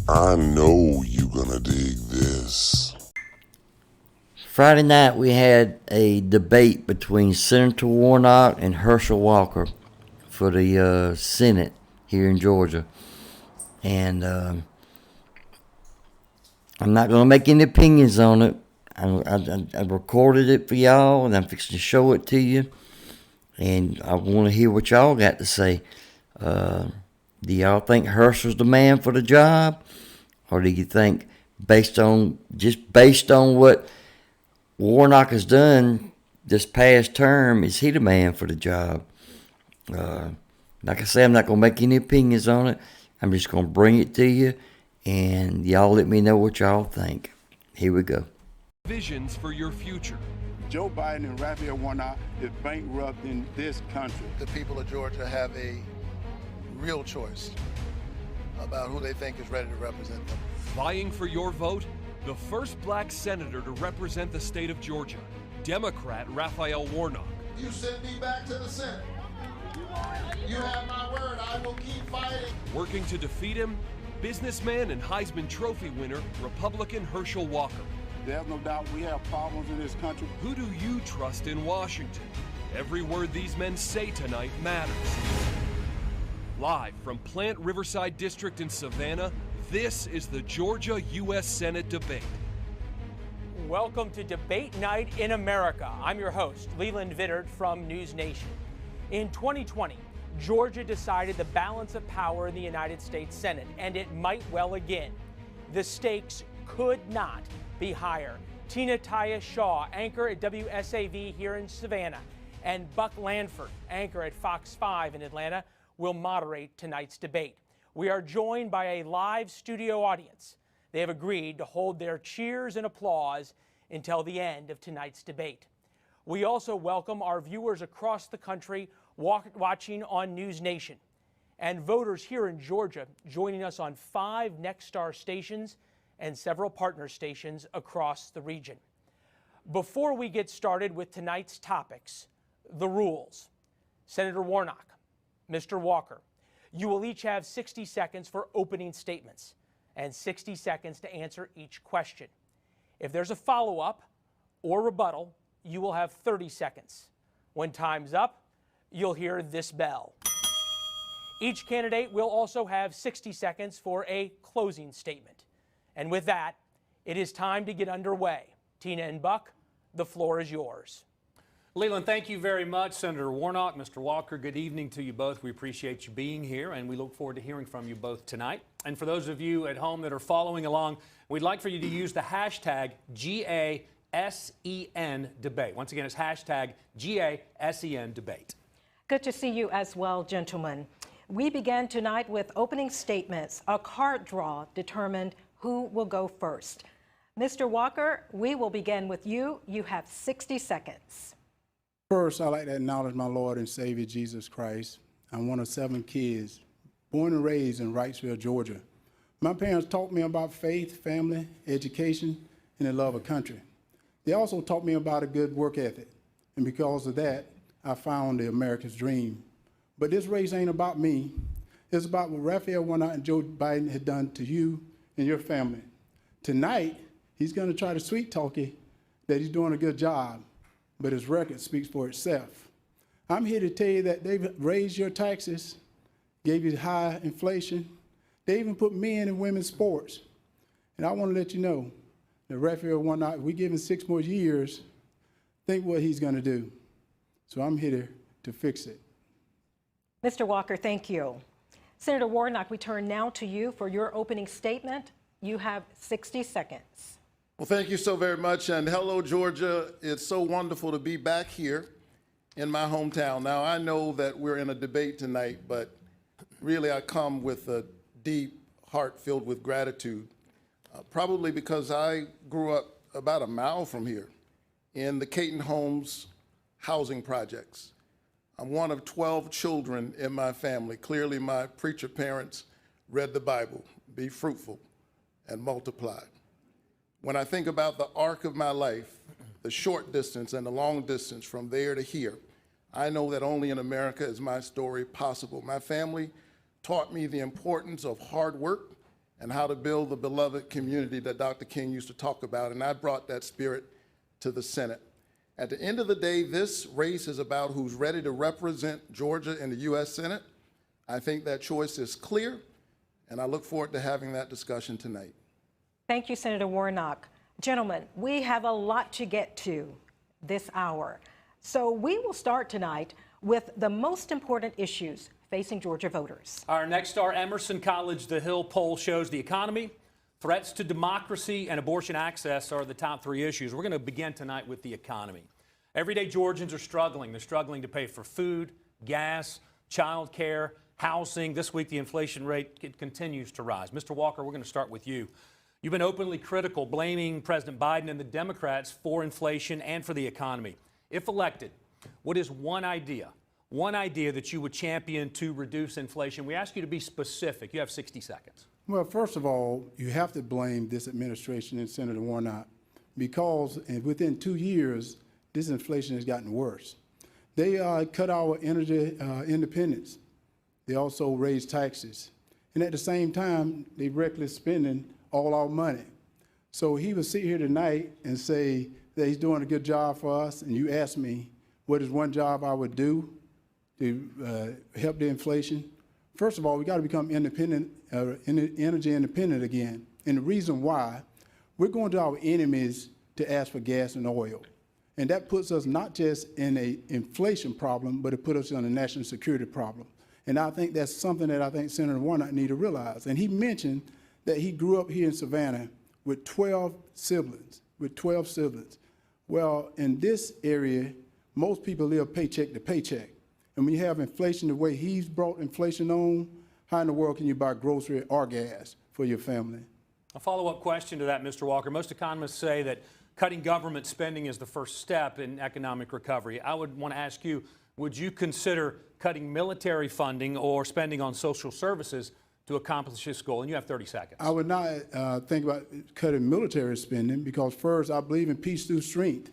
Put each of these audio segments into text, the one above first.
I know you gonna dig this. Friday night we had a debate between Senator Warnock and Herschel Walker for the Senate here in Georgia. And I'm not going to make any opinions on it. I recorded it for y'all, and I'm fixing to show it to you. And I want to hear what y'all got to say. Do y'all think Herschel's the man for the job? Or do you think, based on what Warnock has done this past term, is he the man for the job? Like I say, I'm not going to make any opinions on it. I'm just going to bring it to you, and y'all let me know what y'all think. Here we go. Visions for your future. Joe Biden and Raphael Warnock is bankrupting this country. The people of Georgia have a real choice about who they think is ready to represent them. Vying for your vote, the first black senator to represent the state of Georgia, Democrat Raphael Warnock. You send me back to the Senate. You have my word, I will keep fighting. Working to defeat him, businessman and Heisman Trophy winner, Republican Herschel Walker. There's no doubt we have problems in this country. Who do you trust in Washington? Every word these men say tonight matters. Live from Plant Riverside District in Savannah, this is the Georgia U.S. Senate debate. Welcome to Debate Night in America. I'm your host, Leland Vittert from News Nation. In 2020, Georgia decided the balance of power in the United States Senate, and it might well again. The stakes could not be higher. Tina Taya Shaw, anchor at WSAV here in Savannah, and Buck Lanford, anchor at Fox 5 in Atlanta, will moderate tonight's debate. We are joined by a live studio audience. They have agreed to hold their cheers and applause until the end of tonight's debate. We also welcome our viewers across the country watching on News Nation, and voters here in Georgia joining us on 5 Nexstar stations and several partner stations across the region. Before we get started with tonight's topics, the rules. Senator Warnock, Mr. Walker, you will each have 60 seconds for opening statements and 60 seconds to answer each question. If there's a follow-up or rebuttal, you will have 30 seconds. When time's up, you'll hear this bell. Each candidate will also have 60 seconds for a closing statement. And with that, it is time to get underway. Tina and Buck, the floor is yours. Leland, thank you very much. Senator Warnock, Mr. Walker, good evening to you both. We appreciate you being here, and we look forward to hearing from you both tonight. And for those of you at home that are following along, we'd like for you to use the hashtag GASEN debate. Once again, it's hashtag GASEN debate. Good to see you as well, gentlemen. We began tonight with opening statements. A card draw determined who will go first. Mr. Walker, we will begin with you. You have 60 seconds. First, I'd like to acknowledge my Lord and Savior, Jesus Christ. I'm one of 7 kids, born and raised in Wrightsville, Georgia. My parents taught me about faith, family, education, and the love of country. They also taught me about a good work ethic, and because of that, I found the America's dream. But this race ain't about me. It's about what Raphael Warnock and Joe Biden had done to you and your family. Tonight, he's going to try to sweet talk you that he's doing a good job, but his record speaks for itself. I'm here to tell you that they've raised your taxes, gave you high inflation. They even put men in women's sports. And I want to let you know that Raphael Warnock, we give him 6 more years, think what he's going to do. So I'm here to fix it. Mr. Walker, thank you. Senator Warnock, we turn now to you for your opening statement. You have 60 seconds. Well, thank you so very much, and hello, Georgia. It's so wonderful to be back here in my hometown. Now, I know that we're in a debate tonight, but really I come with a deep heart filled with gratitude, probably because I grew up about a mile from here in the Caton Homes housing projects. I'm one of 12 children in my family. Clearly, my preacher parents read the Bible, be fruitful and multiply. When I think about the arc of my life, the short distance and the long distance from there to here, I know that only in America is my story possible. My family taught me the importance of hard work and how to build the beloved community that Dr. King used to talk about, and I brought that spirit to the Senate. At the end of the day, this race is about who's ready to represent Georgia in the U.S. Senate. I think that choice is clear, and I look forward to having that discussion tonight. Thank you, Senator Warnock. Gentlemen, we have a lot to get to this hour. So we will start tonight with the most important issues facing Georgia voters. Our next star, Emerson College The Hill poll shows the economy, threats to democracy, and abortion access are the top three issues. We're going to begin tonight with the economy. Everyday Georgians are struggling. They're struggling to pay for food, gas, child care, housing. This week, the inflation rate continues to rise. Mr. Walker, we're going to start with you. You've been openly critical, blaming President Biden and the Democrats for inflation and for the economy. If elected, what is one idea that you would champion to reduce inflation? We ask you to be specific. You have 60 seconds. Well, first of all, you have to blame this administration and Senator Warnock because within 2 years, this inflation has gotten worse. They cut our energy independence. They also raised taxes. And at the same time, they reckless spending all our money. So he would sit here tonight and say that he's doing a good job for us, and you ask me, what is one job I would do to help the inflation? First of all, we got to become independent, energy independent again. And the reason why, we're going to our enemies to ask for gas and oil. And that puts us not just in an inflation problem, but it puts us in a national security problem. And I think that's something that I think Senator Warnock need to realize. And he mentioned that he grew up here in Savannah with 12 siblings, Well, in this area, most people live paycheck to paycheck. And when you have inflation the way he's brought inflation on, how in the world can you buy grocery or gas for your family? A follow-up question to that, Mr. Walker. Most economists say that cutting government spending is the first step in economic recovery. I would want to ask you, would you consider cutting military funding or spending on social services to accomplish this goal? And you have 30 seconds. I would not think about cutting military spending because first, I believe in peace through strength.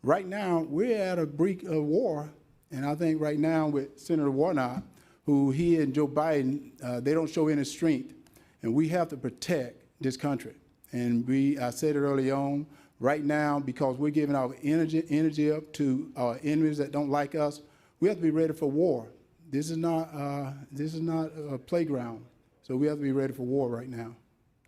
Right now, we're at a brink of war. And I think right now with Senator Warnock, who he and Joe Biden, they don't show any strength. And we have to protect this country. And I said it early on, right now, because we're giving our energy up to our enemies that don't like us, we have to be ready for war. This is not a playground. So we have to be ready for war right now.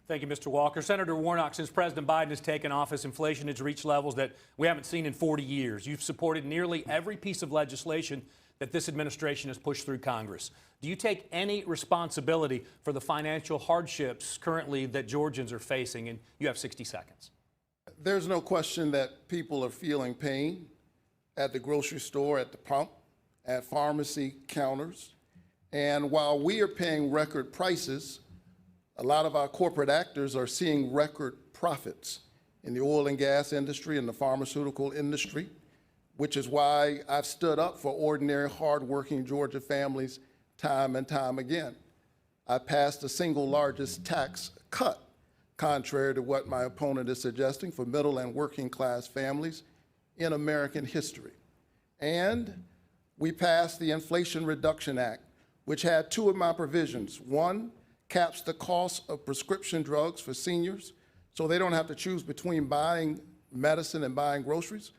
Thank you, Mr. Walker. Senator Warnock, since President Biden has taken office, inflation has reached levels that we haven't seen in 40 years. You've supported nearly every piece of legislation that this administration has pushed through Congress. Do you take any responsibility for the financial hardships currently that Georgians are facing? And you have 60 seconds. There's no question that people are feeling pain at the grocery store, at the pump, at pharmacy counters. And while we are paying record prices, a lot of our corporate actors are seeing record profits in the oil and gas industry and the pharmaceutical industry, which is why I've stood up for ordinary, hardworking Georgia families time and time again. I passed the single largest tax cut, contrary to what my opponent is suggesting, for middle and working class families in American history. And we passed the Inflation Reduction Act, which had two of my provisions. One, caps the cost of prescription drugs for seniors so they don't have to choose between buying medicine and buying groceries.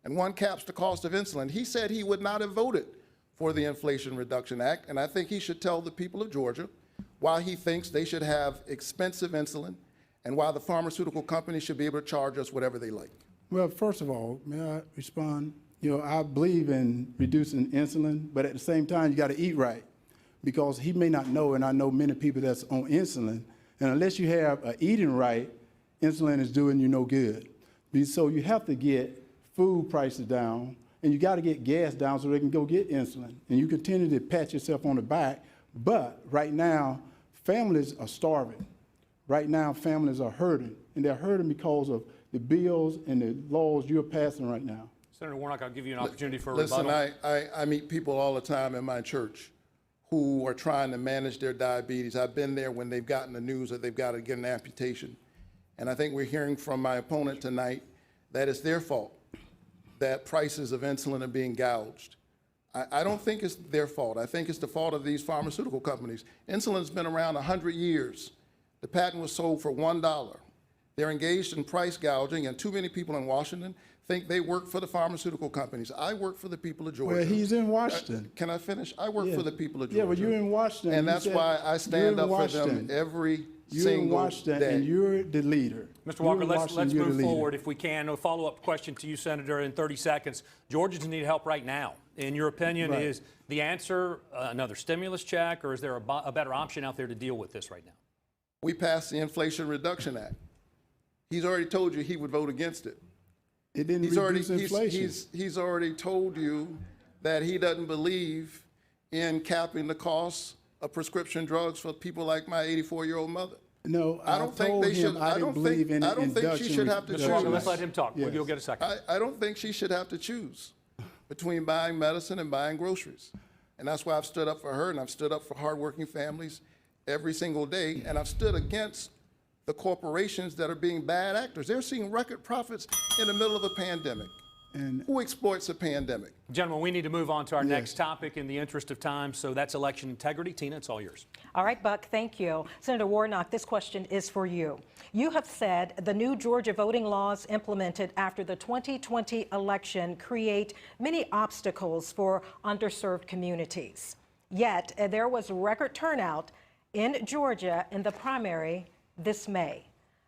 And one caps the cost of insulin. He said he would not have voted for the Inflation Reduction Act, and I think he should tell the people of Georgia why he thinks they should have expensive insulin and why the pharmaceutical companies should be able to charge us whatever they like. Well, first of all, may I respond? I believe in reducing insulin, but at the same time, you got to eat right. Because he may not know, and I know many people that's on insulin, and unless you have eating right, insulin is doing you no good. So you have to get food prices down, and you got to get gas down so they can go get insulin. And you continue to pat yourself on the back, but right now, families are starving. Right now, families are hurting, and they're hurting because of the bills and the laws you're passing right now. Senator Warnock, I'll give you an opportunity for a rebuttal. Listen, I meet people all the time in my church who are trying to manage their diabetes. I've been there when they've gotten the news that they've got to get an amputation. And I think we're hearing from my opponent tonight that it's their fault that prices of insulin are being gouged. I don't think it's their fault. I think it's the fault of these pharmaceutical companies. Insulin's been around 100 years. The patent was sold for $1. They're engaged in price gouging, and too many people in Washington think they work for the pharmaceutical companies. I work for the people of Georgia. Well, he's in Washington. Can I finish? I work for the people of Yeah, Georgia. but you're in Washington. And You that's said why I you're stand in up for Washington. them every You're in single Washington, day. and you're the leader. Mr. You're Walker, in let's Washington, you're the move leader. forward if we can. A follow-up question to you, Senator, in 30 seconds. Georgians need help right now. In your opinion, Right. is the answer another stimulus check, or is there a better option out there to deal with this right now? We passed the Inflation Reduction Act. He's already told you he would vote against it. It didn't reduce inflation. He's already told you that he doesn't believe in capping the costs of prescription drugs for people like my 84-year-old mother. No, I don't think they should. I didn't believe in I don't think she should have to Mr. Walker, choose. let's let him talk. Yes. You'll get a second. I don't think she should have to choose between buying medicine and buying groceries. And that's why I've stood up for her, and I've stood up for hardworking families every single day, and I've stood against the corporations that are being bad actors. They're seeing record profits in the middle of a pandemic. And who exploits a pandemic? Gentlemen, we need to move on to our next topic in the interest of time, so that's election integrity. Tina, it's all yours. All right, Buck, thank you. Senator Warnock, this question is for you. You have said the new Georgia voting laws implemented after the 2020 election create many obstacles for underserved communities. Yet, there was record turnout in Georgia in the primary this May.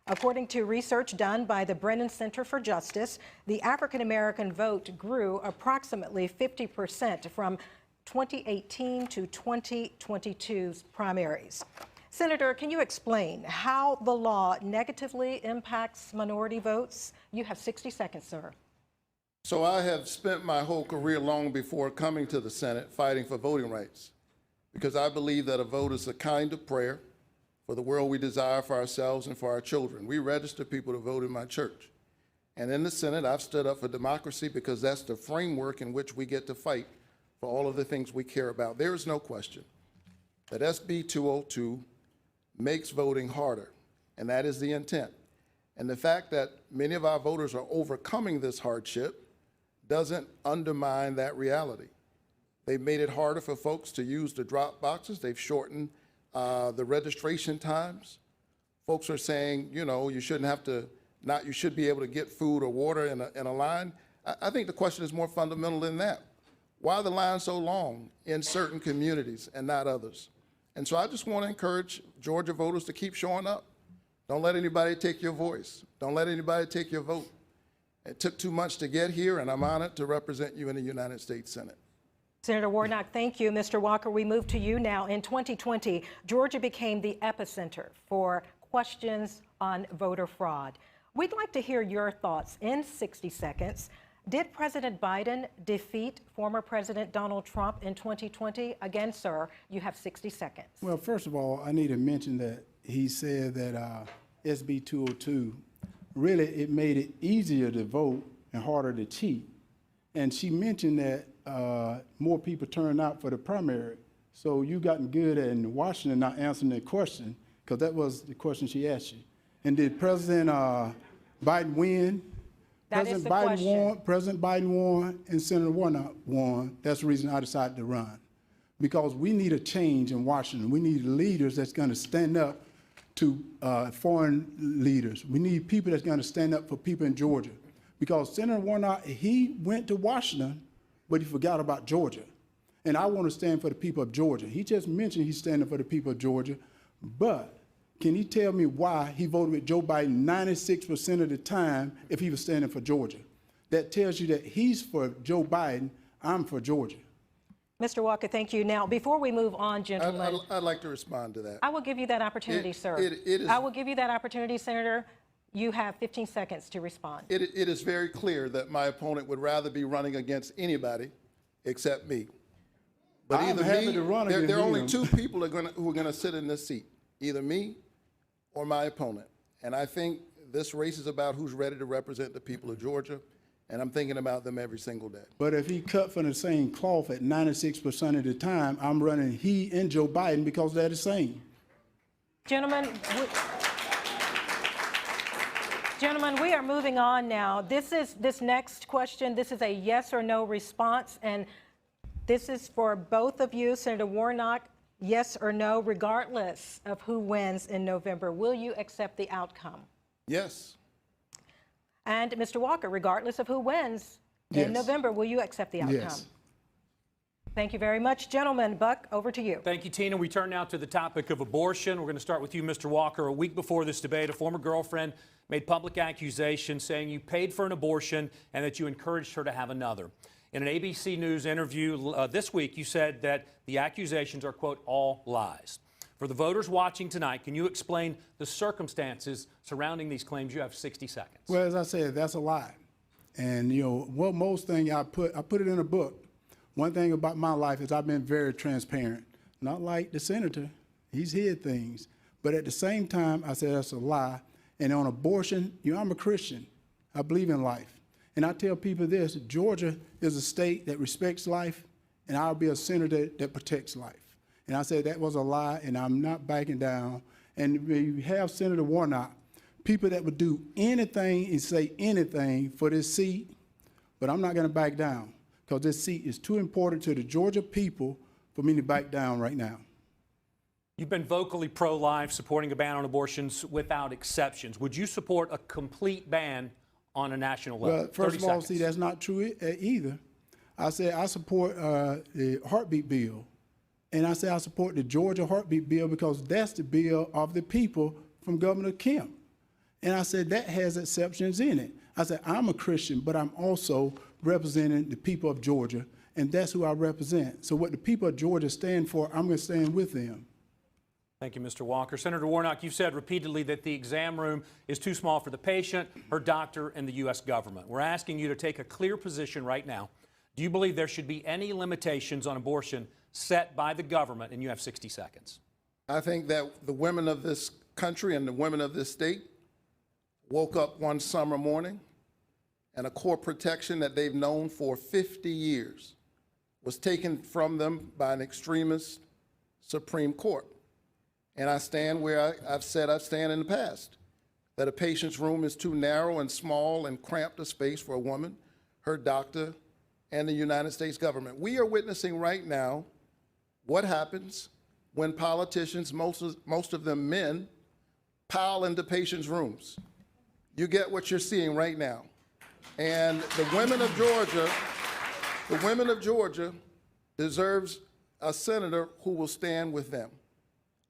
According to research done by the Brennan Center for Justice, the African American vote grew approximately 50% from 2018 to 2022's primaries. Senator, can you explain how the law negatively impacts minority votes? You have 60 seconds, sir. So I have spent my whole career long before coming to the Senate fighting for voting rights, because I believe that a vote is a kind of prayer for the world we desire for ourselves and for our children. We register people to vote in my church. And in the Senate, I've stood up for democracy because that's the framework in which we get to fight for all of the things we care about. There is no question that SB 202 makes voting harder, and that is the intent. And the fact that many of our voters are overcoming this hardship doesn't undermine that reality. They've made it harder for folks to use the drop boxes. They've shortened the registration times. Folks are saying, you know, you shouldn't have to, you should be able to get food or water in a line. I think the question is more fundamental than that. Why are the lines so long in certain communities and not others? And so I just want to encourage Georgia voters to keep showing up. Don't let anybody take your voice. Don't let anybody take your vote. It took too much to get here, and I'm honored to represent you in the United States Senate. Senator Warnock, thank you. Mr. Walker, we move to you now. In 2020, Georgia became the epicenter for questions on voter fraud. We'd like to hear your thoughts in 60 seconds. Did President Biden defeat former President Donald Trump in 2020? Again, sir, you have 60 seconds. Well, first of all, I need to mention that he said that SB 202, really it made it easier to vote and harder to cheat. And she mentioned that more people turned out for the primary. So you gotten good at in Washington not answering that question, because that was the question she asked you. And did President Biden win? President Biden won, and Senator Warnock won. That's the reason I decided to run. Because we need a change in Washington. We need leaders that's going to stand up to foreign leaders. We need people that's going to stand up for people in Georgia. Because Senator Warnock, he went to Washington, but he forgot about Georgia. And I want to stand for the people of Georgia. He just mentioned he's standing for the people of Georgia, but can he tell me why he voted with Joe Biden 96% of the time if he was standing for Georgia? That tells you that he's for Joe Biden, I'm for Georgia. Mr. Walker, thank you. Now, before we move on, gentlemen. I'd like to respond to that. I will give you that opportunity, sir. I will give you that opportunity, Senator. You have 15 seconds to respond. It is very clear that my opponent would rather be running against anybody except me. But I'm either happy me, to run there against are only him. two people who are going to sit in this seat, either me or my opponent. And I think this race is about who's ready to represent the people of Georgia, and I'm thinking about them every single day. But if he cut from the same cloth at 96% of the time, I'm running he and Joe Biden because they're the same. Gentlemen, we are moving on now. This next question, this is a yes or no response, and this is for both of you. Senator Warnock, Yes or no, regardless of who wins in November, will you accept the outcome? Yes. And Mr. Walker, regardless of who wins Yes. in November, will you accept the outcome? Yes. Thank you very much, gentlemen. Buck, over to you. Thank you, Tina. We turn now to the topic of abortion. We're going to start with you, Mr. Walker. A week before this debate, a former girlfriend made public accusations saying you paid for an abortion and that you encouraged her to have another. In an ABC News interview this week, you said that the accusations are, quote, all lies. For the voters watching tonight, can you explain the circumstances surrounding these claims? You have 60 seconds. Well, as I said, that's a lie. And, you know, what most thing I put it in a book. One thing about my life is I've been very transparent. Not like the senator. He's hid things. But at the same time, I said that's a lie. And on abortion, you know, I'm a Christian. I believe in life. And I tell people this, Georgia is a state that respects life, and I'll be a senator that protects life. And I said that was a lie, and I'm not backing down. And when you have Senator Warnock, people that would do anything and say anything for this seat, but I'm not going to back down because this seat is too important to the Georgia people for me to back down right now. You've been vocally pro-life, supporting a ban on abortions without exceptions. Would you support a complete ban on a national level? Well, first of all, see, that's not true either. I said I support the heartbeat bill. And I say I support the Georgia heartbeat bill because that's the bill of the people from Governor Kemp. And I said that has exceptions in it. I said I'm a Christian, but I'm also representing the people of Georgia, and that's who I represent. So what the people of Georgia stand for, I'm going to stand with them. Thank you, Mr. Walker. Senator Warnock, you've said repeatedly that the exam room is too small for the patient, her doctor, and the U.S. government. We're asking you to take a clear position right now. Do you believe there should be any limitations on abortion set by the government? And you have 60 seconds. I think that the women of this country and the women of this state woke up one summer morning and a core protection that they've known for 50 years was taken from them by an extremist Supreme Court. And I stand where I've said I stand in the past, that a patient's room is too narrow and small and cramped a space for a woman, her doctor, and the United States government. We are witnessing right now what happens when politicians, most of them men, pile into patients' rooms. You get what you're seeing right now. And the women of Georgia deserves a senator who will stand with them.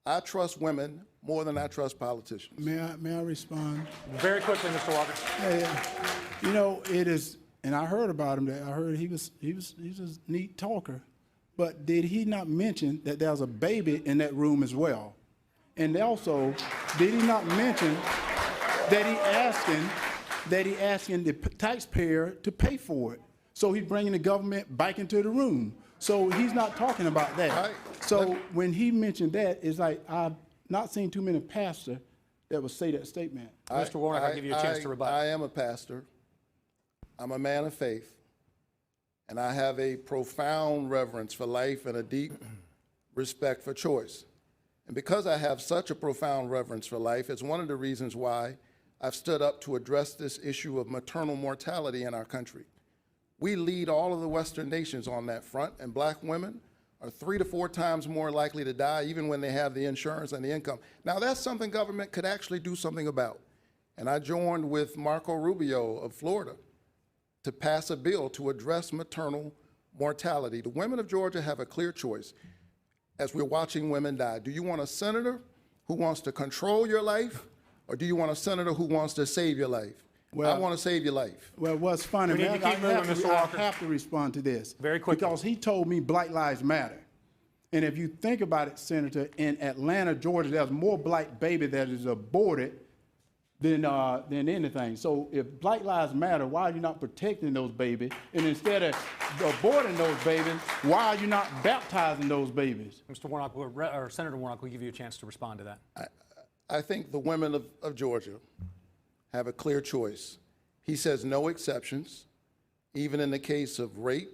I trust women more than I trust politicians. May I respond? Very quickly, Mr. Walker. You know, it is, and I heard about him. I heard he was a neat talker, but did he not mention that there was a baby in that room as well? And also, did he not mention that he asking the taxpayer to pay for it? So he's bringing the government back into the room. So he's not talking about that. Right. So when he mentioned that, it's like I've not seen too many pastors that would say that statement. Mr. Warnock, I'll give you a chance to rebut. I am a pastor. I'm a man of faith. And I have a profound reverence for life and a deep respect for choice. And because I have such a profound reverence for life, it's one of the reasons why I've stood up to address this issue of maternal mortality in our country. We lead all of the Western nations on that front, and black women are 3 to 4 times more likely to die even when they have the insurance and the income. Now that's something government could actually do something about. And I joined with Marco Rubio of Florida to pass a bill to address maternal mortality. The women of Georgia have a clear choice as we're watching women die. Do you want a senator who wants to control your life, or do you want a senator who wants to save your life? Well, I want to save your life. Well, what's funny, We need man, to keep moving, Mr. Walker. I have to respond to this. Very quickly. Because he told me Black Lives Matter. And if you think about it, Senator, in Atlanta, Georgia, there's more black baby that is aborted than anything. So if Black Lives Matter, why are you not protecting those babies? And instead of aborting those babies, why are you not baptizing those babies? Mr. Warnock, or Senator Warnock, will give you a chance to respond to that. I think the women of Georgia have a clear choice. He says no exceptions, even in the case of rape,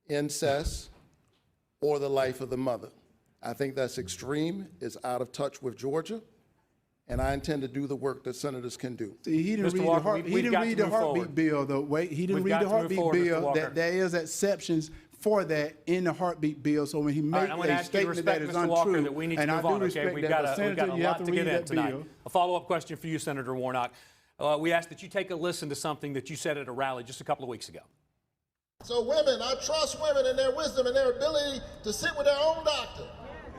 incest, or the life of the mother. I think that's extreme, it's out of touch with Georgia, and I intend to do the work that senators can do. See, he didn't read the heartbeat bill, though. Wait, he didn't read the heartbeat bill that there is exceptions for that in the heartbeat bill. So when he makes a statement that is Mr. Walker, untrue, that we need to and I move do on, respect okay? We've that, got but a Senator, you have lot to to read get in that tonight. bill. A follow-up question for you, Senator Warnock. We ask that you take a listen to something that you said at a rally just a couple of weeks ago. So women, I trust women and their wisdom and their ability to sit with their own doctor.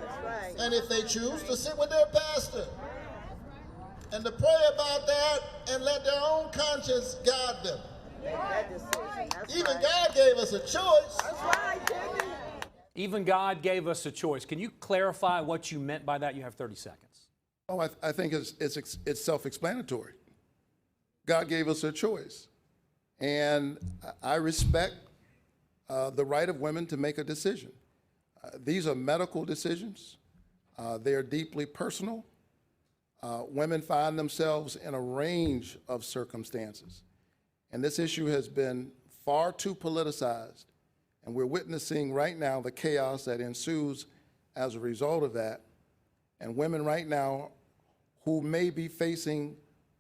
That's right. And if they choose, to sit with their pastor. And to pray about that and let their own conscience guide them. Even God gave us a choice. That's right, Jimmy. Even God gave us a choice. Can you clarify what you meant by that? You have 30 seconds. Oh, I think it's self-explanatory. God gave us a choice. And I respect the right of women to make a decision. These are medical decisions. They're deeply personal. Women find themselves in a range of circumstances. And this issue has been far too politicized. And we're witnessing right now the chaos that ensues as a result of that. And women right now who may be facing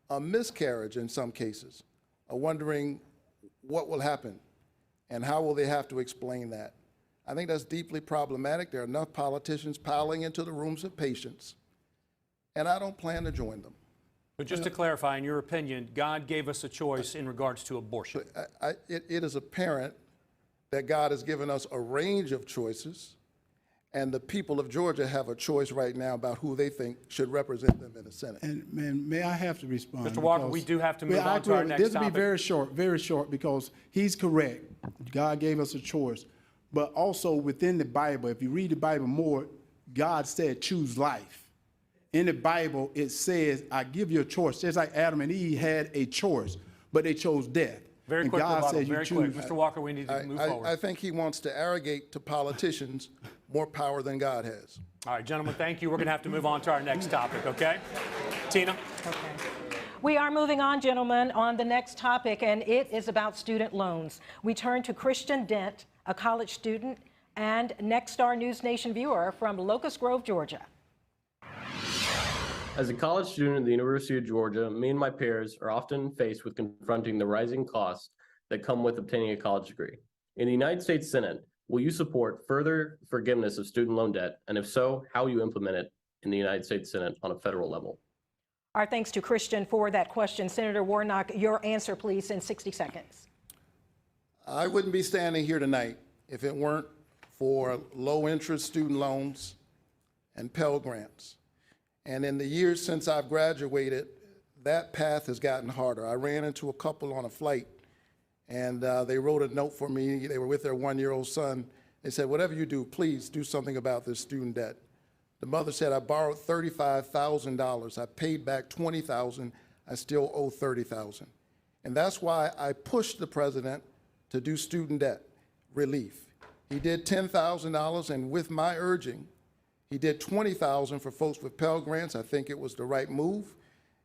a miscarriage in some cases are wondering what will happen and how will they have to explain that. I think that's deeply problematic. There are enough politicians piling into the rooms of patients, and I don't plan to join them. But just to clarify, in your opinion, God gave us a choice in regards to abortion. It is apparent that God has given us a range of choices, and the people of Georgia have a choice right now about who they think should represent them in the Senate. And may I have to respond? Mr. Walker, we do have to move on to our next topic. This will be very short, because he's correct. God gave us a choice. But also within the Bible, if you read the Bible more, God said choose life. In the Bible, it says, I give you a choice. Just like Adam and Eve had a choice, but they chose death. Very and quick, God said you very choose. quick. Mr. Walker, we need to move forward. I think he wants to arrogate to politicians more power than God has. All right, gentlemen, thank you. We're going to have to move on to our next topic, okay? Tina? Okay. We are moving on, gentlemen, on the next topic, and it is about student loans. We turn to Christian Dent, a college student and Nexstar News Nation viewer from Locust Grove, Georgia. As a college student at the University of Georgia, me and my peers are often faced with confronting the rising costs that come with obtaining a college degree. In the United States Senate, will you support further forgiveness of student loan debt? And if so, how will you implement it in the United States Senate on a federal level? Our thanks to Christian for that question. Senator Warnock, your answer, please, in 60 seconds. I wouldn't be standing here tonight if it weren't for low-interest student loans and Pell Grants. And in the years since I've graduated, that path has gotten harder. I ran into a couple on a flight, and they wrote a note for me. They were with their one-year-old son. They said, whatever you do, please do something about this student debt. The mother said, I borrowed $35,000. I paid back $20,000. I still owe $30,000. And that's why I pushed the president to do student debt relief. He did $10,000, and with my urging, he did $20,000 for folks with Pell Grants. I think it was the right move.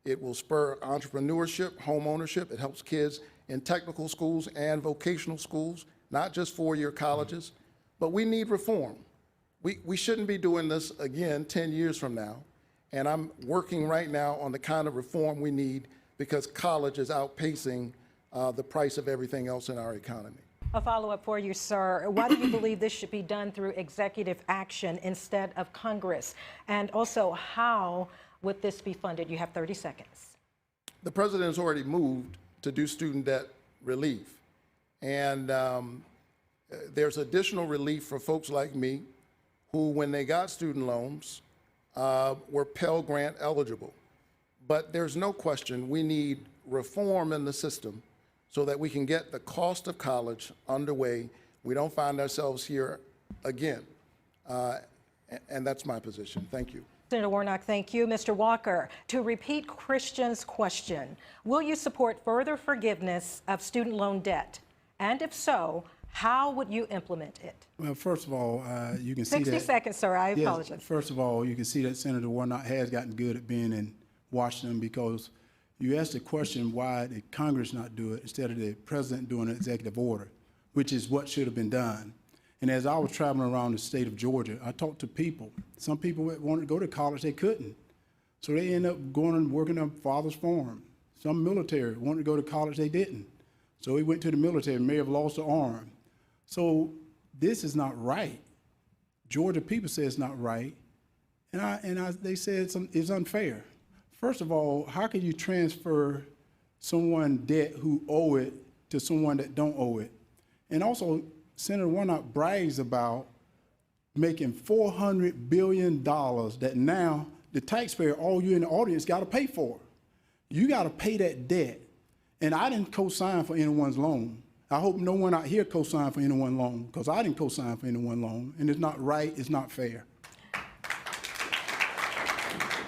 It will spur entrepreneurship, home ownership. It helps kids in technical schools and vocational schools, not just four-year colleges. But we need reform. We shouldn't be doing this again 10 years from now. And I'm working right now on the kind of reform we need, because college is outpacing the price of everything else in our economy. A follow-up for you, sir. Why do you believe this should be done through executive action instead of Congress? And also, how would this be funded? You have 30 seconds. The president has already moved to do student debt relief. And there's additional relief for folks like me who, when they got student loans, were Pell Grant eligible. But there's no question we need reform in the system so that we can get the cost of college underway. We don't find ourselves here again. And that's my position. Thank you. Senator Warnock, thank you. Mr. Walker, to repeat Christian's question, will you support further forgiveness of student loan debt? And if so, how would you implement it? Well, first of all, you can see that. 60 seconds, sir. I apologize. Yes, first of all, you can see that Senator Warnock has gotten good at being in Washington, because you asked the question, why did Congress not do it instead of the president doing an executive order, which is what should have been done. And as I was traveling around the state of Georgia, I talked to people. Some people wanted to go to college, they couldn't. So they ended up going and working on father's farm. Some military wanted to go to college, they didn't. So he went to the military and may have lost an arm. So this is not right. Georgia people say it's not right, they say it's unfair. First of all, how can you transfer someone debt who owe it to someone that don't owe it? And also, Senator Warnock brags about making $400 billion that now the taxpayer, all you in the audience, got to pay for. You got to pay that debt. And I didn't co-sign for anyone's loan. I hope no one out here co-signed for anyone's loan, because I didn't co-sign for anyone's loan, and it's not right, it's not fair.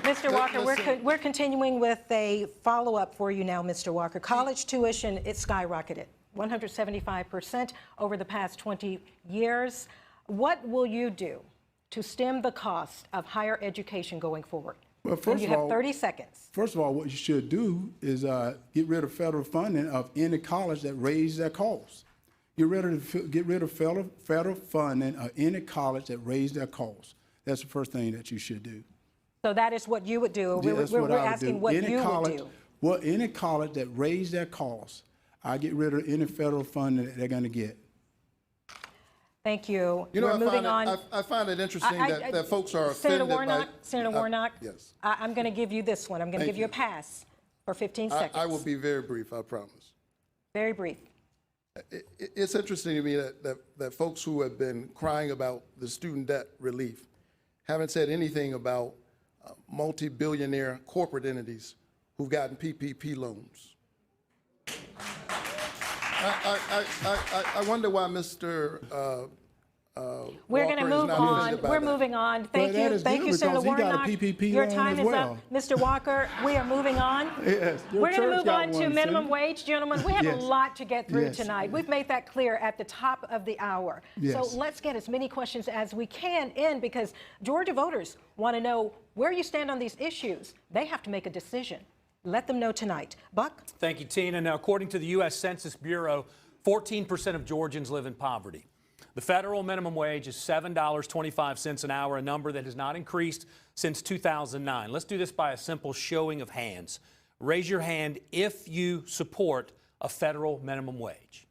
Mr. Walker, we're continuing with a follow-up for you now, Mr. Walker. College tuition, it skyrocketed 175% over the past 20 years. What will you do to stem the cost of higher education going forward? Well, first you of all, have 30 seconds. First of all, what you should do is get rid of federal funding of any college that raised their costs. Get rid of federal funding of any college that raised their costs. That's the first thing that you should do. So that is what you would do. Yeah, that's what we're I would asking do. what Any you college, would do. Well, any college that raised their costs, I get rid of any federal funding that they're going to get. Thank you. You know, We're moving on. I find it interesting that folks are offended Senator Warnock, yes. I'm going to give you this one. I'm going to give you a pass for 15 seconds. I will be very brief, I promise. Very brief. It's interesting to me that folks who have been crying about the student debt relief haven't said anything about multi-billionaire corporate entities who've gotten PPP loans. I wonder why Mr. We're going to move on. We're moving on. Thank you. Thank you, Senator Warnock. Your time is up. Mr. Walker, we are moving on. Yes, we're going to move on to minimum wage, gentlemen. We have a lot to get through Yes. tonight. We've made that clear at the top of the hour. Yes. So let's get as many questions as we can in, because Georgia voters want to know where you stand on these issues. They have to make a decision. Let them know tonight. Buck? Thank you, Tina. Now, according to the U.S. Census Bureau, 14% of Georgians live in poverty. The federal minimum wage is $7.25 an hour, a number that has not increased since 2009. Let's do this by a simple showing of hands. Raise your hand if you support a federal minimum wage.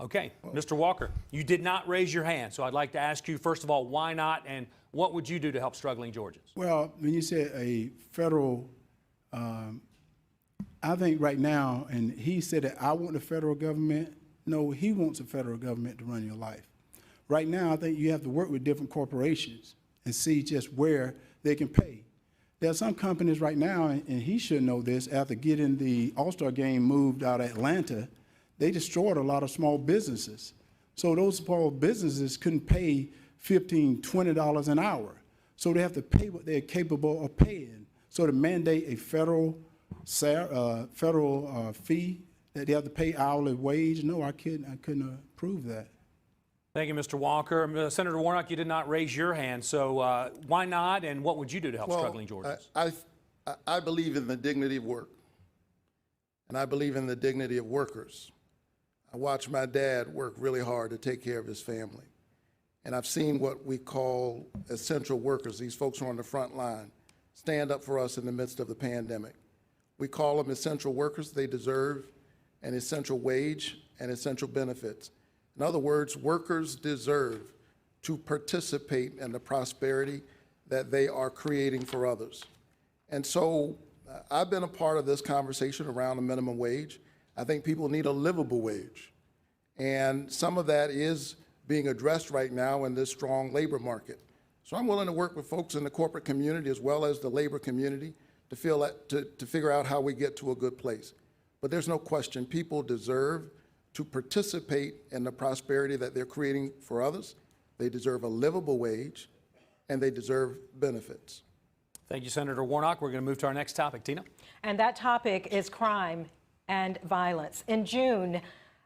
Okay, Mr. Walker, you did not raise your hand, so I'd like to ask you, first of all, why not, and what would you do to help struggling Georgians? Well, when you say a federal, I think right now, and he said that I want the federal government. No, he wants the federal government to run your life. Right now, I think you have to work with different corporations and see just where they can pay. There are some companies right now, and he should know this, after getting the All-Star game moved out of Atlanta, they destroyed a lot of small businesses. So those small businesses couldn't pay $15, $20 an hour. So they have to pay what they're capable of paying. So to mandate a federal fee that they have to pay hourly wage, no, I couldn't approve that. Thank you, Mr. Walker. Senator Warnock, you did not raise your hand, so why not, and what would you do to help struggling Georgians? I believe in the dignity of work, and I believe in the dignity of workers. I watched my dad work really hard to take care of his family, and I've seen what we call essential workers, these folks who are on the front line, stand up for us in the midst of the pandemic. We call them essential workers. They deserve an essential wage and essential benefits. In other words, workers deserve to participate in the prosperity that they are creating for others. And so I've been a part of this conversation around the minimum wage. I think people need a livable wage. And some of that is being addressed right now in this strong labor market. So I'm willing to work with folks in the corporate community as well as the labor community to figure out how we get to a good place. But there's no question, people deserve to participate in the prosperity that they're creating for others. They deserve a livable wage, and they deserve benefits. Thank you, Senator Warnock. We're going to move to our next topic. Tina? And that topic is crime and violence. In June,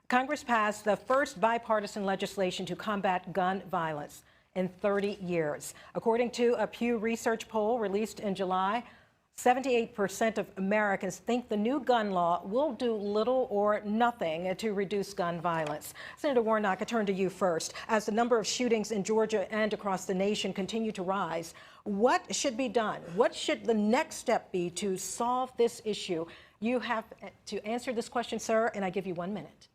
Congress passed the first bipartisan legislation to combat gun violence in 30 years. According to a Pew Research poll released in July, 78% of Americans think the new gun law will do little or nothing to reduce gun violence. Senator Warnock, I turn to you first. As the number of shootings in Georgia and across the nation continue to rise, what should be done? What should the next step be to solve this issue? You have to answer this question, sir, and I give you 1 minute.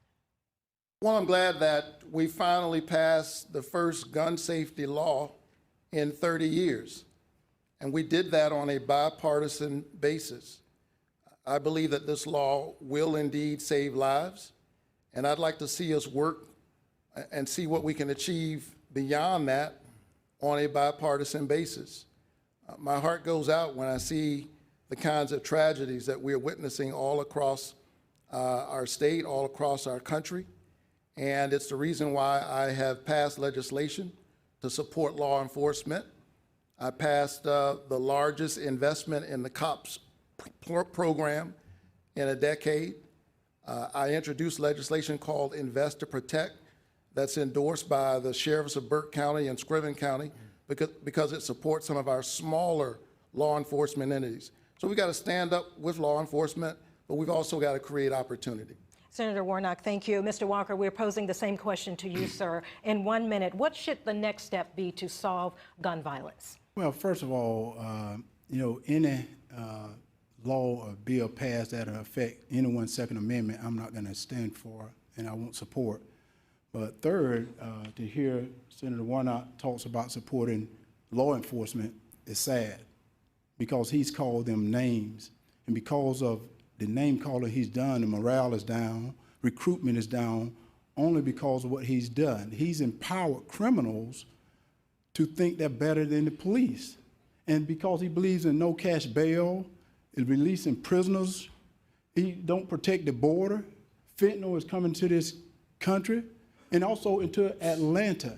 Well, I'm glad that we finally passed the first gun safety law in 30 years. And we did that on a bipartisan basis. I believe that this law will indeed save lives. And I'd like to see us work and see what we can achieve beyond that on a bipartisan basis. My heart goes out when I see the kinds of tragedies that we're witnessing all across our state, all across our country. And it's the reason why I have passed legislation to support law enforcement. I passed the largest investment in the COPS program in a decade. I introduced legislation called Invest to Protect that's endorsed by the sheriffs of Burke County and Scriven County because it supports some of our smaller law enforcement entities. So we got to stand up with law enforcement, but we've also got to create opportunity. Senator Warnock, thank you. Mr. Walker, we're posing the same question to you, sir. In 1 minute, what should the next step be to solve gun violence? Well, first of all, any law or bill passed that will affect anyone's Second Amendment, I'm not going to stand for and I won't support. But third, to hear Senator Warnock talks about supporting law enforcement is sad because he's called them names. And because of the name calling he's done, the morale is down, recruitment is down, only because of what he's done. He's empowered criminals to think they're better than the police. And because he believes in no cash bail, is releasing prisoners, he don't protect the border. Fentanyl is coming to this country and also into Atlanta.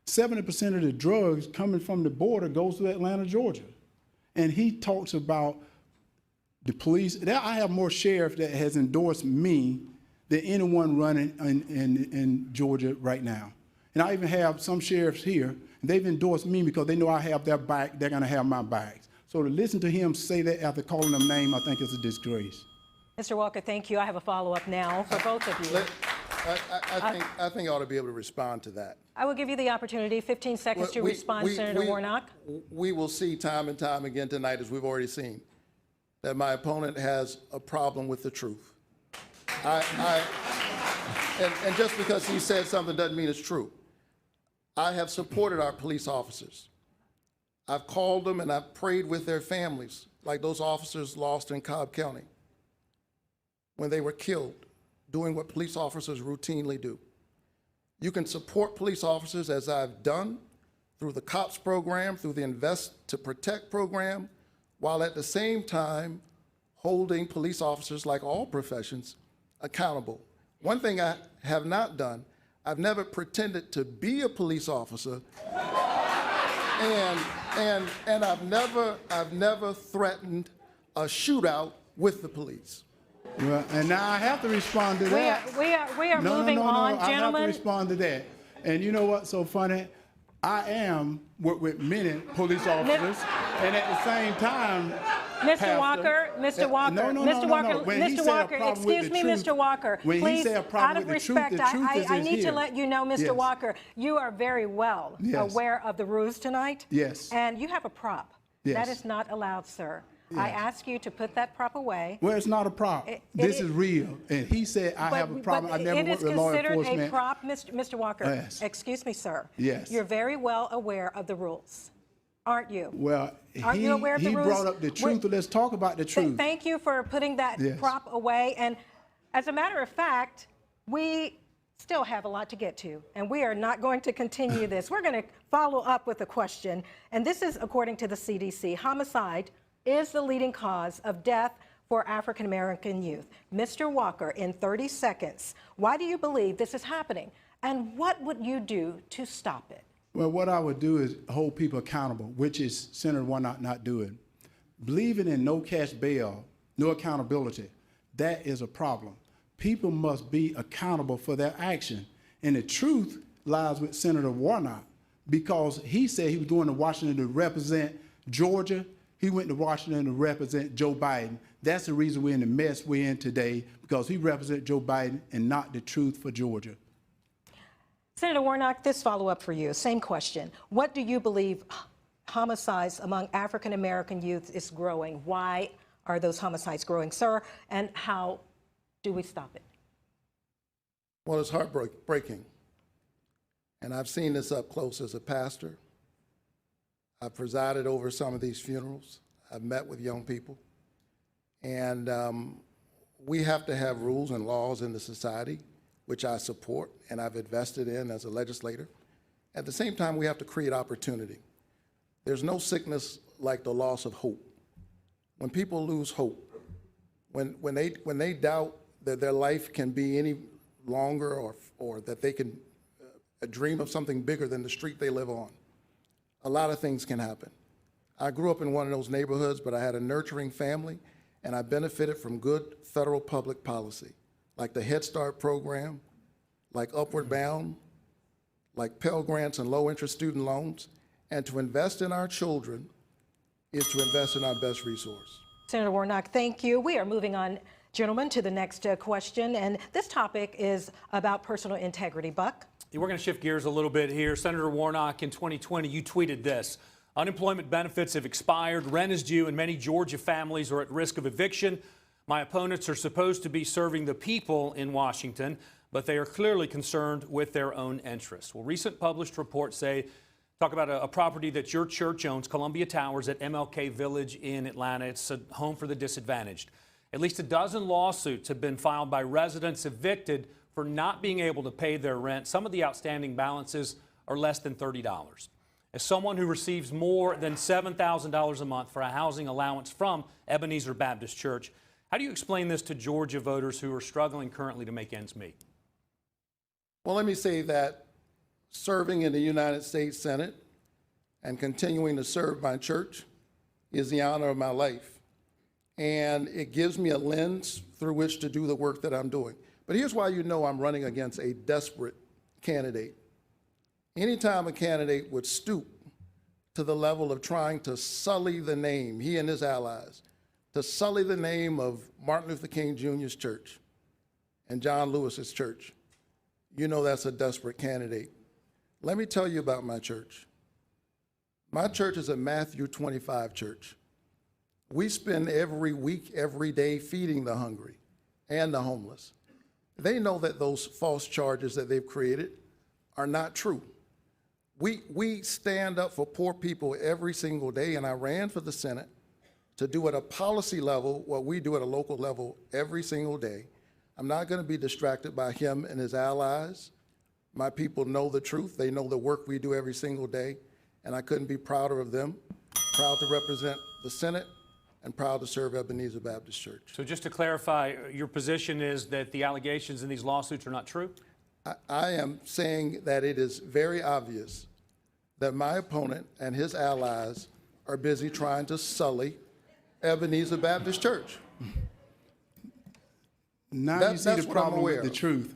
70% of the drugs coming from the border goes to Atlanta, Georgia. And he talks about the police. I have more sheriffs that has endorsed me than anyone running in Georgia right now. And I even have some sheriffs here, and they've endorsed me because they know I have their back, they're gonna have my backs. So to listen to him say that after calling them name, I think is a disgrace. Mr. Walker, thank you. I have a follow-up now for both of you. I think I ought to be able to respond to that. I will give you the opportunity, 15 seconds to respond, Senator Warnock. We will see time and time again tonight, as we've already seen, that my opponent has a problem with the truth. And just because he said something doesn't mean it's true. I have supported our police officers. I've called them and I've prayed with their families, like those officers lost in Cobb County when they were killed, doing what police officers routinely do. You can support police officers, as I've done, through the COPS program, through the Invest to Protect program, while at the same time holding police officers, like all professions, accountable. One thing I have not done, I've never pretended to be a police officer, and I've never threatened a shootout with the police. Well, and now I have to respond to that. We are moving on, gentlemen. I have to respond to that. And you know what's so funny? I am with many police officers, and at the same time, Mr. Walker, Mr. Walker, Mr. Walker, excuse me, Mr. Walker, please, out of respect, I need to let you know, Mr. Walker, you are very well aware of the rules tonight. Yes. And you have a prop. Yes. That is not allowed, sir. Yes. I ask you to put that prop away. Well, it's not a prop. This is real. And he said, I have a problem. I never worked with law enforcement. It is considered a prop, Mr. Walker. Yes. Excuse me, sir. Yes. You're very well aware of the rules, aren't you? Well, aren't you aware of the rules? He brought up the truth. Let's talk about the truth. Thank you for putting that prop away. And as a matter of fact, we still have a lot to get to, and we are not going to continue this. We're going to follow up with a question, and this is according to the CDC. Homicide is the leading cause of death for African American youth. Mr. Walker, in 30 seconds, why do you believe this is happening, and what would you do to stop it? Well, what I would do is hold people accountable, which is Senator Warnock not doing. Believing in no cash bail, no accountability, that is a problem. People must be accountable for their action. And the truth lies with Senator Warnock, because he said he was going to Washington to represent Georgia. He went to Washington to represent Joe Biden. That's the reason we're in the mess we're in today, because he represents Joe Biden and not the truth for Georgia. Senator Warnock, this follow-up for you, same question. What do you believe homicides among African American youth is growing? Why are those homicides growing, sir? And how do we stop it? Well, it's heartbreaking. And I've seen this up close as a pastor. I've presided over some of these funerals. I've met with young people. And we have to have rules and laws in the society, which I support and I've invested in as a legislator. At the same time, we have to create opportunity. There's no sickness like the loss of hope. When people lose hope, when they doubt that their life can be any longer or that they can dream of something bigger than the street they live on, a lot of things can happen. I grew up in one of those neighborhoods, but I had a nurturing family, and I benefited from good federal public policy, like the Head Start program, like Upward Bound, like Pell Grants and low-interest student loans. And to invest in our children is to invest in our best resource. Senator Warnock, thank you. We are moving on, gentlemen, to the next question. And this topic is about personal integrity. Buck? We're going to shift gears a little bit here. Senator Warnock, in 2020, you tweeted this: unemployment benefits have expired, rent is due, and many Georgia families are at risk of eviction. My opponents are supposed to be serving the people in Washington, but they are clearly concerned with their own interests. Well, recent published reports talk about a property that your church owns, Columbia Towers at MLK Village in Atlanta. It's a home for the disadvantaged. At least a dozen lawsuits have been filed by residents evicted for not being able to pay their rent. Some of the outstanding balances are less than $30. As someone who receives more than $7,000 a month for a housing allowance from Ebenezer Baptist Church, how do you explain this to Georgia voters who are struggling currently to make ends meet? Well, let me say that serving in the United States Senate and continuing to serve my church is the honor of my life. And it gives me a lens through which to do the work that I'm doing. But here's why you know I'm running against a desperate candidate. Anytime a candidate would stoop to the level of trying to sully the name, he and his allies, to sully the name of Martin Luther King Jr.'s church and John Lewis's church, you know that's a desperate candidate. Let me tell you about my church. My church is a Matthew 25 church. We spend every week, every day feeding the hungry and the homeless. They know that those false charges that they've created are not true. We stand up for poor people every single day, and I ran for the Senate to do at a policy level what we do at a local level every single day. I'm not going to be distracted by him and his allies. My people know the truth. They know the work we do every single day, and I couldn't be prouder of them. Proud to represent the Senate and proud to serve Ebenezer Baptist Church. So just to clarify, your position is that the allegations in these lawsuits are not true? I am saying that it is very obvious that my opponent and his allies are busy trying to sully Ebenezer Baptist Church. Now you see the problem with the truth.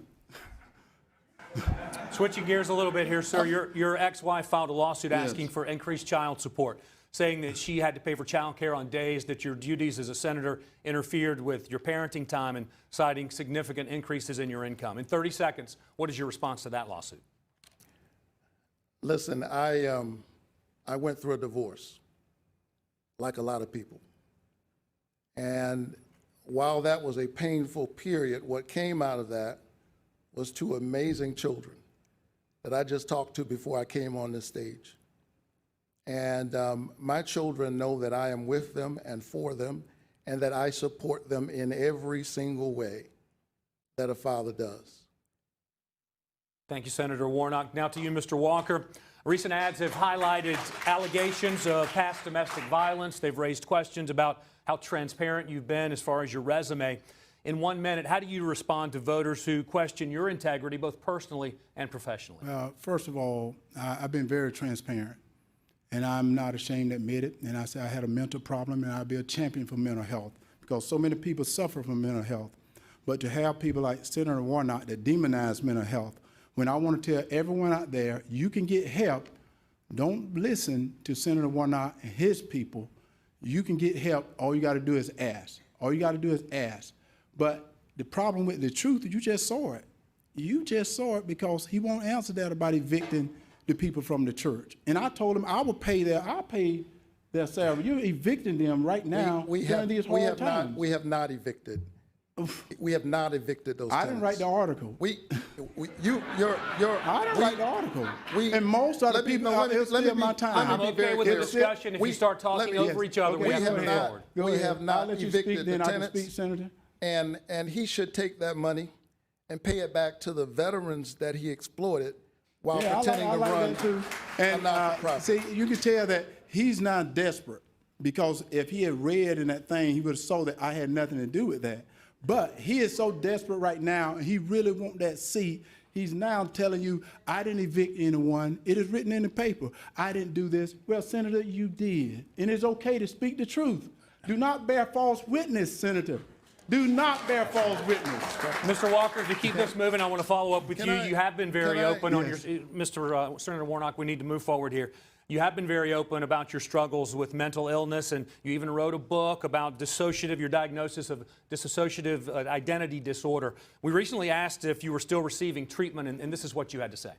Switching gears a little bit here, sir. Your ex-wife filed a lawsuit asking Yes. for increased child support, saying that she had to pay for child care on days that your duties as a senator interfered with your parenting time, and citing significant increases in your income. In 30 seconds, what is your response to that lawsuit? Listen, I went through a divorce, like a lot of people. And while that was a painful period, what came out of that was two amazing children that I just talked to before I came on this stage. And my children know that I am with them and for them, and that I support them in every single way that a father does. Thank you, Senator Warnock. Now to you, Mr. Walker. Recent ads have highlighted allegations of past domestic violence. They've raised questions about how transparent you've been as far as your resume. In 1 minute, how do you respond to voters who question your integrity, both personally and professionally? First of all, I've been very transparent, and I'm not ashamed to admit it. And I say I had a mental problem, and I'll be a champion for mental health, because so many people suffer from mental health. But to have people like Senator Warnock that demonize mental health, when I want to tell everyone out there, you can get help. Don't listen to Senator Warnock and his people. You can get help. All you got to do is ask. All you got to do is ask. But the problem with the truth, you just saw it. You just saw it, because he won't answer that about evicting the people from the church. And I told him I will pay I'll pay their salary. You're evicting them right now. We have not evicted We have not evicted those I tenants. didn't write the article. You're. I didn't write the article. And most of the people out there steal my time. I'm okay with the discussion. If you start talking over each other, we have to move forward. We have not evicted the then I can tenants. speak, Senator. And he should take that money and pay it back to the veterans that he exploited while pretending to run that too. And see, you can tell that he's not desperate, because if he had read in that thing, he would have saw that I had nothing to do with that. But he is so desperate right now, and he really wants that seat. He's now telling you, I didn't evict anyone. It is written in the paper. I didn't do this. Well, Senator, you did. And it's okay to speak the truth. Do not bear false witness, Senator. Do not bear false witness. Mr. Walker, to keep this moving, I want to follow up with you. You have been very open on your, Senator Warnock, we need to move forward here. You have been very open about your struggles with mental illness, and you even wrote a book about your diagnosis of dissociative identity disorder. We recently asked if you were still receiving treatment, and this is what you had to say.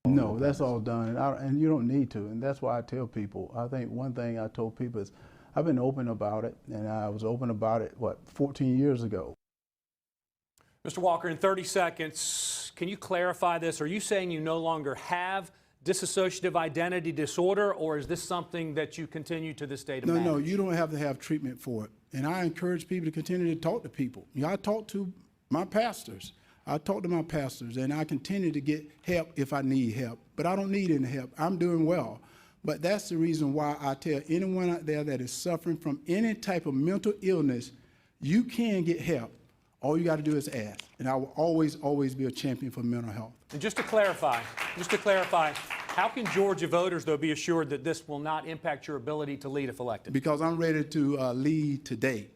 No, that's all done, and you don't need to, and that's why I tell people. I think one thing I told people is I've been open about it, and I was open about it, 14 years ago. Mr. Walker, in 30 seconds, can you clarify this? Are you saying you no longer have dissociative identity disorder, or is this something that you continue to this day to manage? No, you don't have to have treatment for it. And I encourage people to continue to talk to people. I talk to my pastors. And I continue to get help if I need help. But I don't need any help. I'm doing well. But that's the reason why I tell anyone out there that is suffering from any type of mental illness, you can get help. All you got to do is ask. And I will always be a champion for mental health. And just to clarify, how can Georgia voters, though, be assured that this will not impact your ability to lead if elected? Because I'm ready to lead today.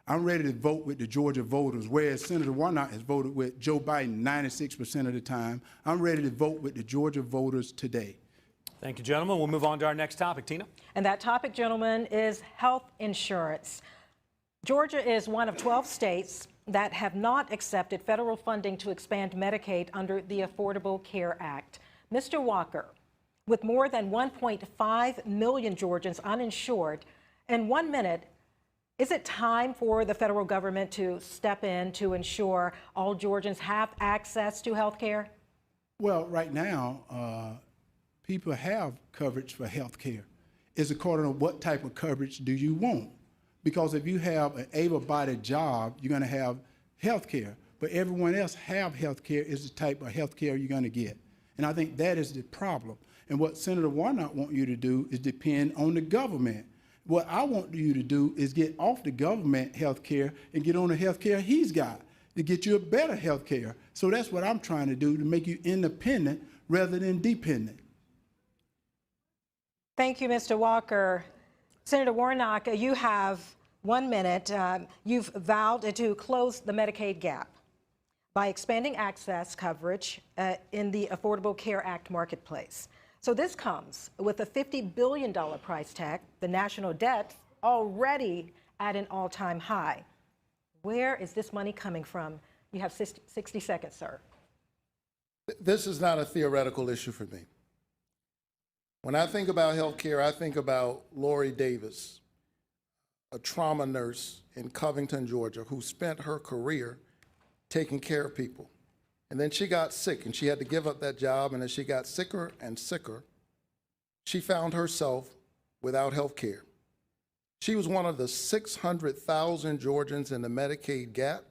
I'm ready to vote with the Georgia voters, whereas Senator Warnock has voted with Joe Biden 96% of the time. I'm ready to vote with the Georgia voters today. Thank you, gentlemen. We'll move on to our next topic. Tina? And that topic, gentlemen, is health insurance. Georgia is one of 12 states that have not accepted federal funding to expand Medicaid under the Affordable Care Act. Mr. Walker, with more than 1.5 million Georgians uninsured, in 1 minute, is it time for the federal government to step in to ensure all Georgians have access to health care? Well, right now, people have coverage for health care. It's according to what type of coverage do you want. Because if you have an able-bodied job, you're going to have health care. But everyone else have health care is the type of health care you're going to get. And I think that is the problem. And what Senator Warnock wants you to do is depend on the government. What I want you to do is get off the government health care and get on the health care he's got to get you a better health care. So that's what I'm trying to do, to make you independent rather than dependent. Thank you, Mr. Walker. Senator Warnock, you have 1 minute. You've vowed to close the Medicaid gap by expanding access coverage in the Affordable Care Act marketplace. So this comes with a $50 billion price tag, the national debt already at an all-time high. Where is this money coming from? You have 60 seconds, sir. This is not a theoretical issue for me. When I think about health care, I think about Lori Davis, a trauma nurse in Covington, Georgia, who spent her career taking care of people. And then she got sick, and she had to give up that job, and as she got sicker and sicker, she found herself without health care. She was one of the 600,000 Georgians in the Medicaid gap.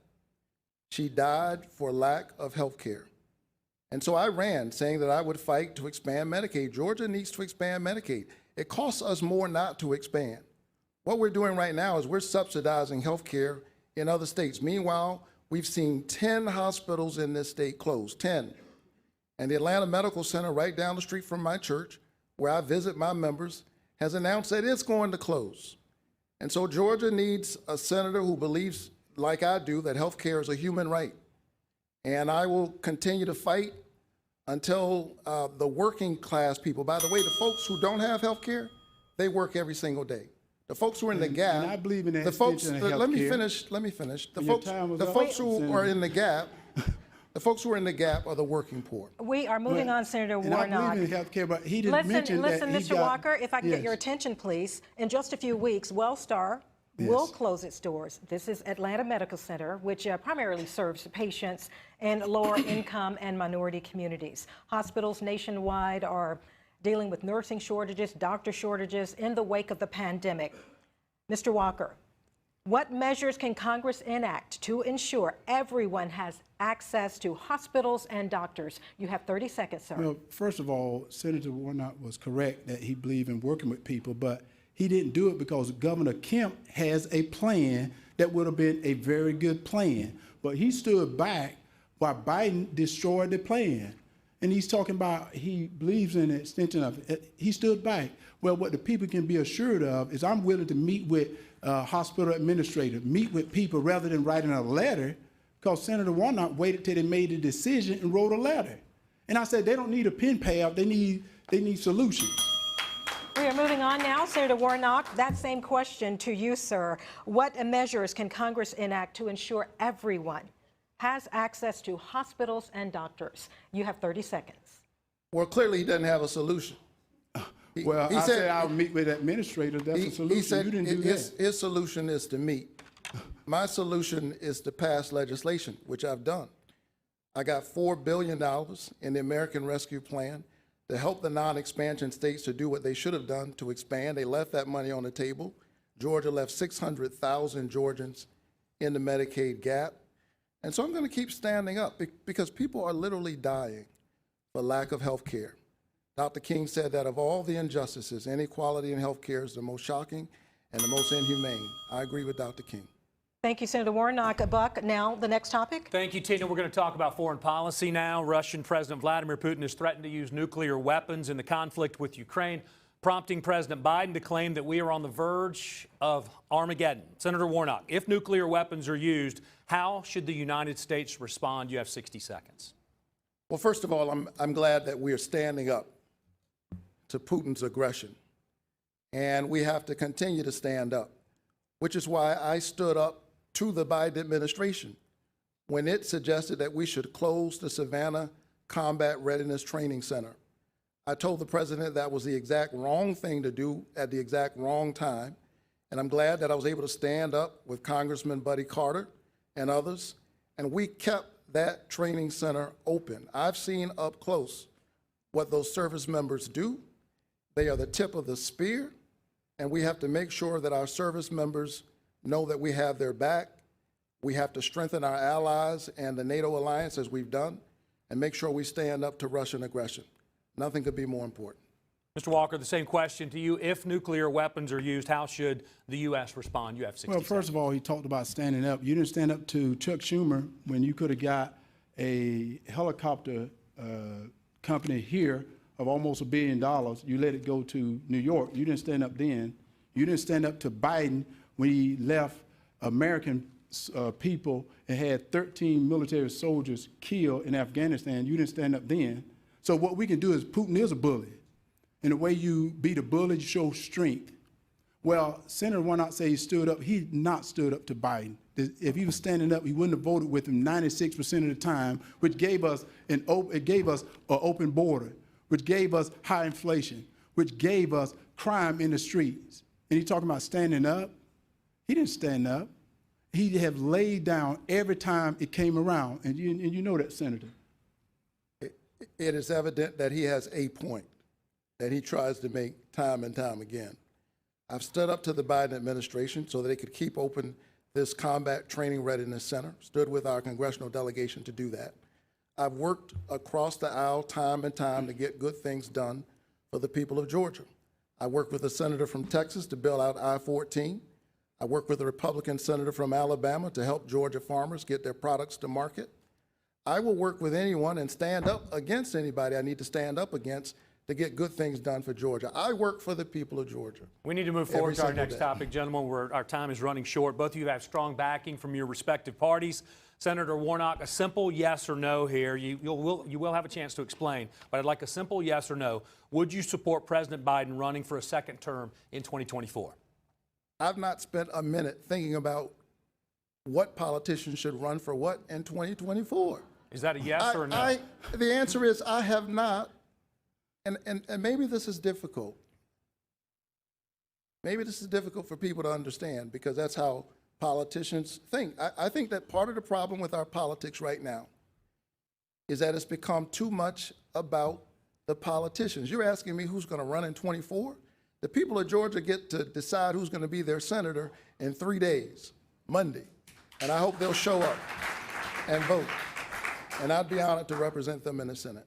She died for lack of health care. And so I ran, saying that I would fight to expand Medicaid. Georgia needs to expand Medicaid. It costs us more not to expand. What we're doing right now is we're subsidizing health care in other states. Meanwhile, we've seen 10 hospitals in this state close, 10. And the Atlanta Medical Center, right down the street from my church, where I visit my members, has announced that it's going to close. And so Georgia needs a senator who believes, like I do, that health care is a human right. And I will continue to fight until the working class people, by the way, the folks who don't have health care, they work every single day. The folks who are in the gap, and I believe in that the folks, let me care. finish. The folks who are in the gap, the folks who are in the gap are the working poor. We are moving on, Senator Warnock. I believe in health care, but he didn't mention that Listen, Mr. Walker, if I can get your attention, please. In just a few weeks, Wellstar will close its doors. This is Atlanta Medical Center, which primarily serves patients in lower income and minority communities. Hospitals nationwide are dealing with nursing shortages, doctor shortages in the wake of the pandemic. Mr. Walker, what measures can Congress enact to ensure everyone has access to hospitals and doctors? You have 30 seconds, sir. Well, first of all, Senator Warnock was correct that he believed in working with people, but he didn't do it because Governor Kemp has a plan that would have been a very good plan. But he stood back while Biden destroyed the plan. And he's talking about he believes in the extension of it. He stood back. Well, what the people can be assured of is I'm willing to meet with hospital administrators, meet with people rather than writing a letter, because Senator Warnock waited till they made the decision and wrote a letter. And I said they don't need a pen pal, they need solutions. We are moving on now. Senator Warnock, that same question to you, sir. What measures can Congress enact to ensure everyone has access to hospitals and doctors? You have 30 seconds. Well, clearly he doesn't have a solution. Well, I said I'll meet with administrators. That's a solution. He said you didn't do that. His solution is to meet. My solution is to pass legislation, which I've done. I got $4 billion in the American Rescue Plan to help the non-expansion states to do what they should have done to expand. They left that money on the table. Georgia left 600,000 Georgians in the Medicaid gap. And so I'm going to keep standing up because people are literally dying for lack of health care. Dr. King said that of all the injustices, inequality in health care is the most shocking and the most inhumane. I agree with Dr. King. Thank you, Senator Warnock. Buck, now the next topic. Thank you, Tina. We're going to talk about foreign policy now. Russian President Vladimir Putin has threatened to use nuclear weapons in the conflict with Ukraine, prompting President Biden to claim that we are on the verge of Armageddon. Senator Warnock, if nuclear weapons are used, how should the United States respond? You have 60 seconds. Well, first of all, I'm glad that we are standing up to Putin's aggression. And we have to continue to stand up, which is why I stood up to the Biden administration when it suggested that we should close the Savannah Combat Readiness Training Center. I told the president that was the exact wrong thing to do at the exact wrong time. And I'm glad that I was able to stand up with Congressman Buddy Carter and others. And we kept that training center open. I've seen up close what those service members do. They are the tip of the spear. And we have to make sure that our service members know that we have their back. We have to strengthen our allies and the NATO alliance as we've done, and make sure we stand up to Russian aggression. Nothing could be more important. Mr. Walker, the same question to you. If nuclear weapons are used, how should the U.S. respond? You have 60 seconds. Well, first of all, he talked about standing up. You didn't stand up to Chuck Schumer when you could have got a helicopter company here of almost $1 billion. You let it go to New York. You didn't stand up then. You didn't stand up to Biden when he left American people and had 13 military soldiers killed in Afghanistan. You didn't stand up then. So what we can do is, Putin is a bully. And the way you beat a bully, you show strength. Well, Senator Warnock said he stood up. He not stood up to Biden. If he was standing up, he wouldn't have voted with him 96% of the time, which gave us an open border, which gave us high inflation, which gave us crime in the streets. And he's talking about standing up. He didn't stand up. He have laid down every time it came around. And you know that, Senator. It is evident that he has a point that he tries to make time and time again. I've stood up to the Biden administration so that they could keep open this Combat Training Readiness Center, stood with our congressional delegation to do that. I've worked across the aisle time and time to get good things done for the people of Georgia. I worked with a senator from Texas to build out I-14. I worked with a Republican senator from Alabama to help Georgia farmers get their products to market. I will work with anyone and stand up against anybody I need to stand up against to get good things done for Georgia. I work for the people of Georgia. We need to move forward to our next topic, gentlemen. Our time is running short. Both of you have strong backing from your respective parties. Senator Warnock, a simple yes or no here. You will have a chance to explain, but I'd like a simple yes or no. Would you support President Biden running for a second term in 2024? I've not spent a minute thinking about what politicians should run for what in 2024. Is that a yes or a no? The answer is I have not. And maybe this is difficult. Maybe this is difficult for people to understand because that's how politicians think. I think that part of the problem with our politics right now is that it's become too much about the politicians. You're asking me who's going to run in 24? The people of Georgia get to decide who's going to be their senator in 3 days, Monday. And I hope they'll show up and vote. And I'd be honored to represent them in the Senate.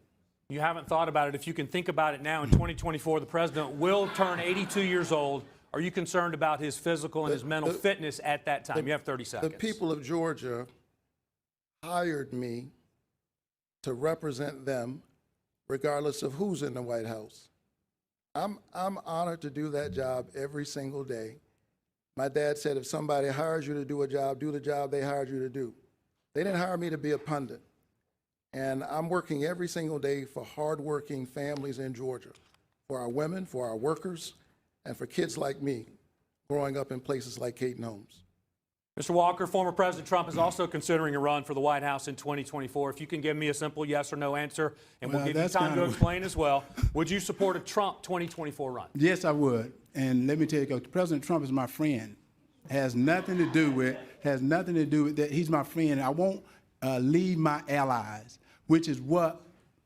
You haven't thought about it. If you can think about it now, in 2024, the president will turn 82 years old. Are you concerned about his physical and his mental fitness at that time? You have 30 seconds. The people of Georgia hired me to represent them regardless of who's in the White House. I'm honored to do that job every single day. My dad said if somebody hires you to do a job, do the job they hired you to do. They didn't hire me to be a pundit. And I'm working every single day for hardworking families in Georgia, for our women, for our workers, and for kids like me growing up in places like Caton Homes. Mr. Walker, former President Trump is also considering a run for the White House in 2024. If you can give me a simple yes or no answer, and we'll give you time to explain as well, would you support a Trump 2024 run? Yes, I would. And let me tell you, President Trump is my friend. Has nothing to do with that. He's my friend. I won't leave my allies, which is what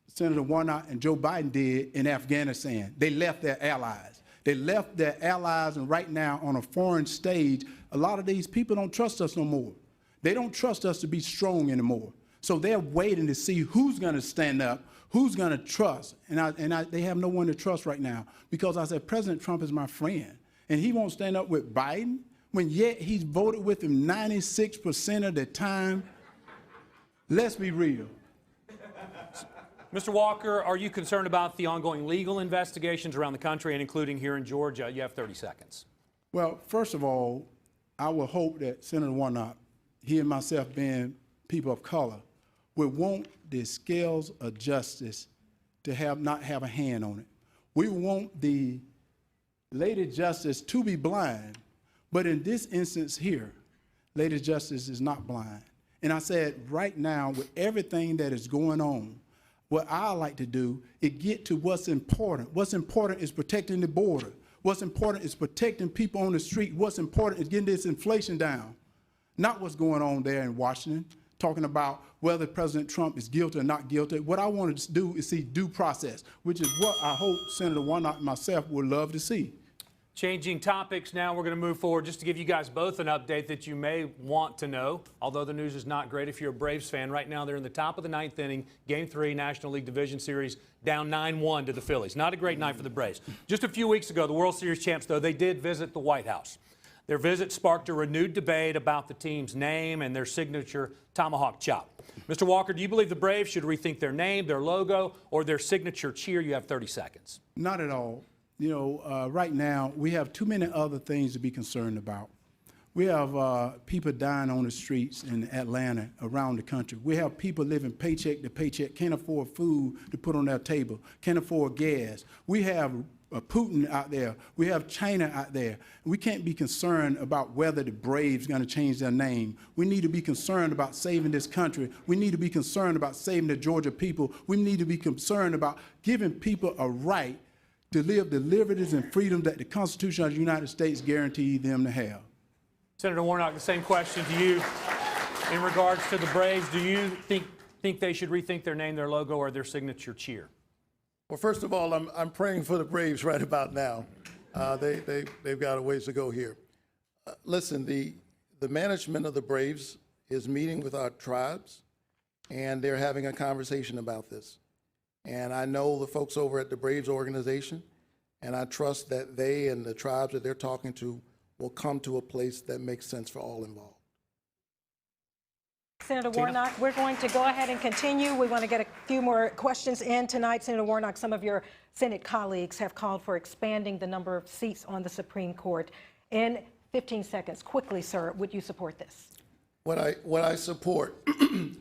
Senator Warnock and Joe Biden did in Afghanistan. They left their allies. They left their allies, and right now on a foreign stage, a lot of these people don't trust us no more. They don't trust us to be strong anymore. So they're waiting to see who's going to stand up, who's going to trust. And they have no one to trust right now because I said President Trump is my friend, and he won't stand up with Biden when yet he's voted with him 96% of the time. Let's be real. Mr. Walker, are you concerned about the ongoing legal investigations around the country and including here in Georgia? You have 30 seconds. Well, first of all, I would hope that Senator Warnock, he and myself being people of color, would want the scales of justice to not have a hand on it. We want the Lady Justice to be blind, but in this instance here, Lady Justice is not blind. And I said right now, with everything that is going on, what I like to do is get to what's important. What's important is protecting the border. What's important is protecting people on the street. What's important is getting this inflation down. Not what's going on there in Washington, talking about whether President Trump is guilty or not guilty. What I want to do is see due process, which is what I hope Senator Warnock and myself would love to see. Changing topics now, we're going to move forward just to give you guys both an update that you may want to know, although the news is not great if you're a Braves fan. Right now, they're in the top of the 9th inning, Game 3, National League Division Series, down 9-1 to the Phillies. Not a great night for the Braves. Just a few weeks ago, the World Series champs, though, they did visit the White House. Their visit sparked a renewed debate about the team's name and their signature tomahawk chop. Mr. Walker, do you believe the Braves should rethink their name, their logo, or their signature cheer? You have 30 seconds. Not at all. You know, right now, we have too many other things to be concerned about. We have people dying on the streets in Atlanta, around the country. We have people living paycheck to paycheck, can't afford food to put on their table, can't afford gas. We have Putin out there. We have China out there. We can't be concerned about whether the Braves are going to change their name. We need to be concerned about saving this country. We need to be concerned about saving the Georgia people. We need to be concerned about giving people a right to live the liberties and freedoms that the Constitution of the United States guarantees them to have. Senator Warnock, the same question to you. In regards to the Braves, do you think they should rethink their name, their logo, or their signature cheer? Well, first of all, I'm praying for the Braves right about now. They've got a ways to go here. Listen, the management of the Braves is meeting with our tribes, and they're having a conversation about this. And I know the folks over at the Braves organization, and I trust that they and the tribes that they're talking to will come to a place that makes sense for all involved. Senator Warnock, we're going to go ahead and continue. We want to get a few more questions in tonight. Senator Warnock, some of your Senate colleagues have called for expanding the number of seats on the Supreme Court. In 15 seconds, quickly, sir, would you support this? What I support.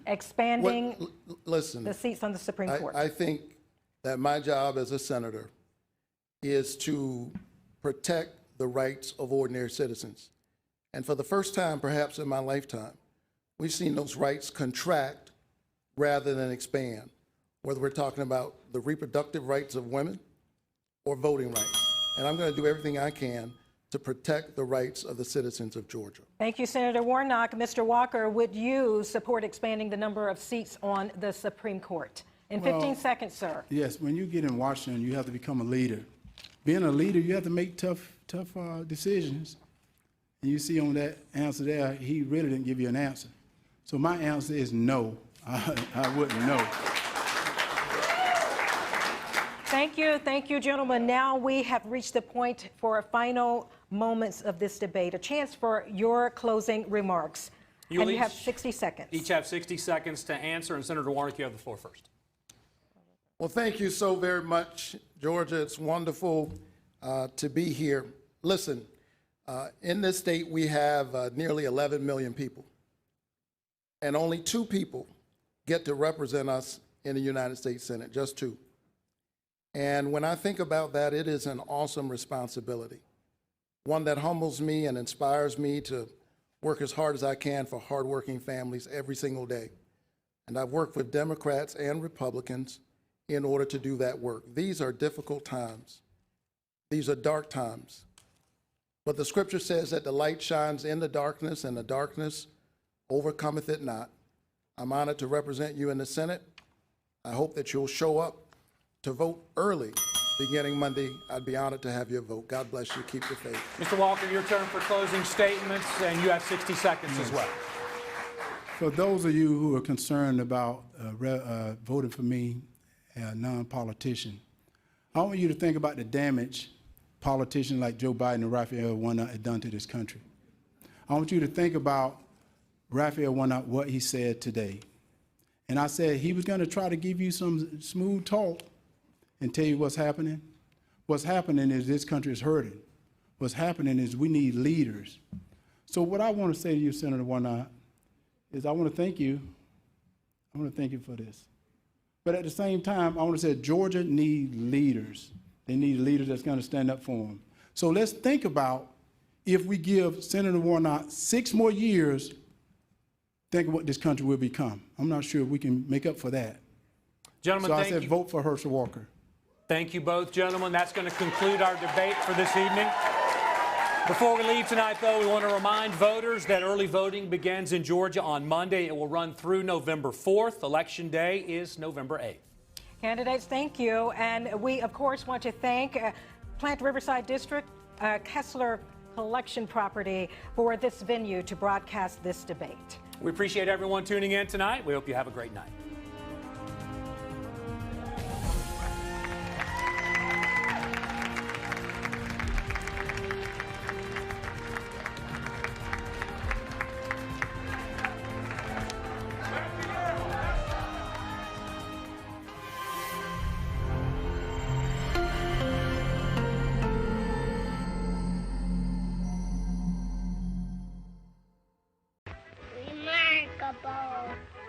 Expanding listen, the seats on the Supreme Court. I think that my job as a senator is to protect the rights of ordinary citizens. And for the first time, perhaps in my lifetime, we've seen those rights contract rather than expand, whether we're talking about the reproductive rights of women or voting rights. And I'm going to do everything I can to protect the rights of the citizens of Georgia. Thank you, Senator Warnock. Mr. Walker, would you support expanding the number of seats on the Supreme Court? In 15 seconds, sir. Yes, when you get in Washington, you have to become a leader. Being a leader, you have to make tough decisions. And you see on that answer there, he really didn't give you an answer. So my answer is no. I wouldn't know. Thank you, gentlemen. Now we have reached the point for final moments of this debate, a chance for your closing remarks. You have 60 seconds. Each have 60 seconds to answer, and Senator Warnock, you have the floor first. Well, thank you so very much, Georgia. It's wonderful to be here. Listen, in this state, we have nearly 11 million people, and only 2 people get to represent us in the United States Senate, just 2. And when I think about that, it is an awesome responsibility, one that humbles me and inspires me to work as hard as I can for hardworking families every single day. And I've worked with Democrats and Republicans in order to do that work. These are difficult times. These are dark times. But the scripture says that the light shines in the darkness, and the darkness overcometh it not. I'm honored to represent you in the Senate. I hope that you'll show up to vote early, beginning Monday. I'd be honored to have your vote. God bless you. Keep the faith. Mr. Walker, your turn for closing statements, and you have 60 seconds as well. For those of you who are concerned about voting for me, a non-politician, I want you to think about the damage politicians like Joe Biden and Raphael Warnock have done to this country. I want you to think about Raphael Warnock, what he said today. And I said he was going to try to give you some smooth talk and tell you what's happening. What's happening is this country is hurting. What's happening is we need leaders. So what I want to say to you, Senator Warnock, is I want to thank you. I want to thank you for this. But at the same time, I want to say Georgia needs leaders. They need leaders that's going to stand up for them. So let's think about if we give Senator Warnock 6 more years, think of what this country will become. I'm not sure if we can make up for that. Gentlemen, so I said vote for Herschel Walker. Thank you both, gentlemen. That's going to conclude our debate for this evening. Before we leave tonight, though, we want to remind voters that early voting begins in Georgia on Monday. It will run through November 4th. Election Day is November 8th. Candidates, thank you. And we, of course, want to thank Plant Riverside District, Kessler Collection Property for this venue to broadcast this debate. We appreciate everyone tuning in tonight. We hope you have a great night. Remarkable.